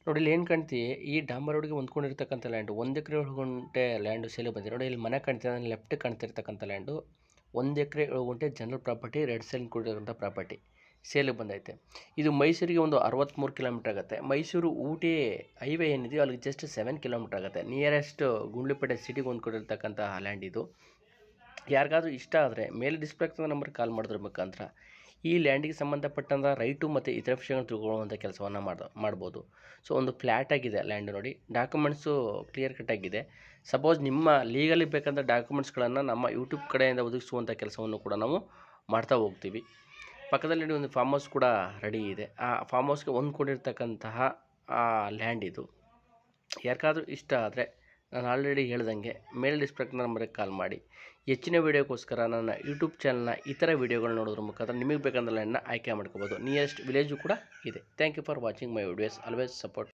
ನೋಡಿ ಇಲ್ಲಿ ಏನು ಕಾಣ್ತೀವಿ, ಈ ಡಾಂಬರ್ ರೋಡ್ಗೆ ಹೊಂದ್ಕೊಂಡಿರ್ತಕ್ಕಂಥ ಲ್ಯಾಂಡು 1 ಎಕರೆ 7 ಗುಂಟೆ ಲ್ಯಾಂಡು ಸೇಲ್ ಬಂದಿದೆ. ನೋಡಿ ಇಲ್ಲಿ ಮನೆ ಕಾಣ್ತಿದೆ, ಲೆಫ್ಟ್ ಕಾಣ್ತಿರ್ತಕ್ಕಂಥ ಲ್ಯಾಂಡು 1 ಎಕರೆ 7 ಗುಂಟೆ ಜನರಲ್ ಪ್ರಾಪರ್ಟಿ, ರೆಡ್ ಸೇಲ್ ಕೊಟ್ಟಿರ್ತಕ್ಕಂಥ ಪ್ರಾಪರ್ಟಿ ಸೇಲಿಗೆ ಬಂದೈತೆ. ಇದು ಮೈಸೂರಿಗೆ ಒಂದು 63 ಕಿಲೋಮೀಟರ್ ಆಗುತ್ತೆ. ಮೈಸೂರು ಊಟಿ ಹೈವೇ ಏನಿದೆಯೋ ಅಲ್ಲಿಗೆ ಜಸ್ಟ್ 7 ಕಿಲೋಮೀಟರ್ ಆಗುತ್ತೆ. ನಿಯರೆಸ್ಟ್ ಗುಂಡ್ಲುಪೇಟೆ ಸಿಟಿಗೆ ಹೊಂದ್ಕೊಂಡಿರ್ತಕ್ಕಂಥ ಲ್ಯಾಂಡ್ ಇದು. ಯಾರಿಗಾದ್ರೂ ಇಷ್ಟ ಆದರೆ ಮೇಲೆ ಡಿಸ್ಪ್ಲೇ ಆಗ್ತದೆ ನಂಬರ್ ಕಾಲ್ ಮಾಡಿದ್ರ ಮುಖಾಂತರ ಈ ಲ್ಯಾಂಡಿಗೆ ಸಂಬಂಧಪಟ್ಟಂಥ ರೈಟು ಮತ್ತು ಇತರ ವಿಷಯಗಳನ್ನು ತಿಳ್ಕೊಳ್ಳುವಂಥ ಕೆಲಸವನ್ನು ಮಾಡ್ಬೋದು. ಸೊ ಒಂದು ಫ್ಲ್ಯಾಟ್ ಆಗಿದೆ ಲ್ಯಾಂಡ್. ನೋಡಿ ಡಾಕ್ಯುಮೆಂಟ್ಸು ಕ್ಲಿಯರ್ ಕಟ್ ಆಗಿದೆ. ಸಪೋಸ್ ನಿಮ್ಮ ಲೀಗಲಿ ಬೇಕಂತ ಡಾಕ್ಯುಮೆಂಟ್ಸ್ಗಳನ್ನು ನಮ್ಮ ಯೂಟ್ಯೂಬ್ ಕಡೆಯಿಂದ ಒದಗಿಸುವಂಥ ಕೆಲಸವನ್ನು ಕೂಡ ನಾವು ಮಾಡ್ತಾ ಹೋಗ್ತೀವಿ. ಪಕ್ಕದಲ್ಲಿ ಒಂದು ಫಾರ್ಮ್ ಹೌಸ್ ಕೂಡ ರೆಡಿ ಇದೆ. ಆ ಫಾರ್ಮ್ ಹೌಸ್ಗೆ ಹೊಂದ್ಕೊಂಡಿರ್ತಕ್ಕಂತಹ ಲ್ಯಾಂಡ್ ಇದು. ಯಾರಿಗಾದ್ರೂ ಇಷ್ಟ ಆದರೆ ನಾನು ಆಲ್ರೆಡಿ ಹೇಳ್ದಂಗೆ ಮೇಲೆ ಡಿಸ್ಪ್ಲೇ ನಂಬರ್ಗೆ ಕಾಲ್ ಮಾಡಿ. ಹೆಚ್ಚಿನ ವೀಡಿಯೋಕ್ಕೋಸ್ಕರ ನನ್ನ ಯೂಟ್ಯೂಬ್ ಚಾನಲ್ನ ಇತರ ವೀಡಿಯೋಗಳು ನೋಡೋದ್ರ ಮುಖಾಂತರ ನಿಮಗೆ ಬೇಕಂದ್ರೆ ಲ್ಯಾಂಡ್ನ ಆಯ್ಕೆ ಮಾಡ್ಕೋಬೋದು. ನಿಯರೆಸ್ಟ್ ವಿಲೇಜು ಕೂಡ ಇದೆ. Thank you for watching my videos. Always support.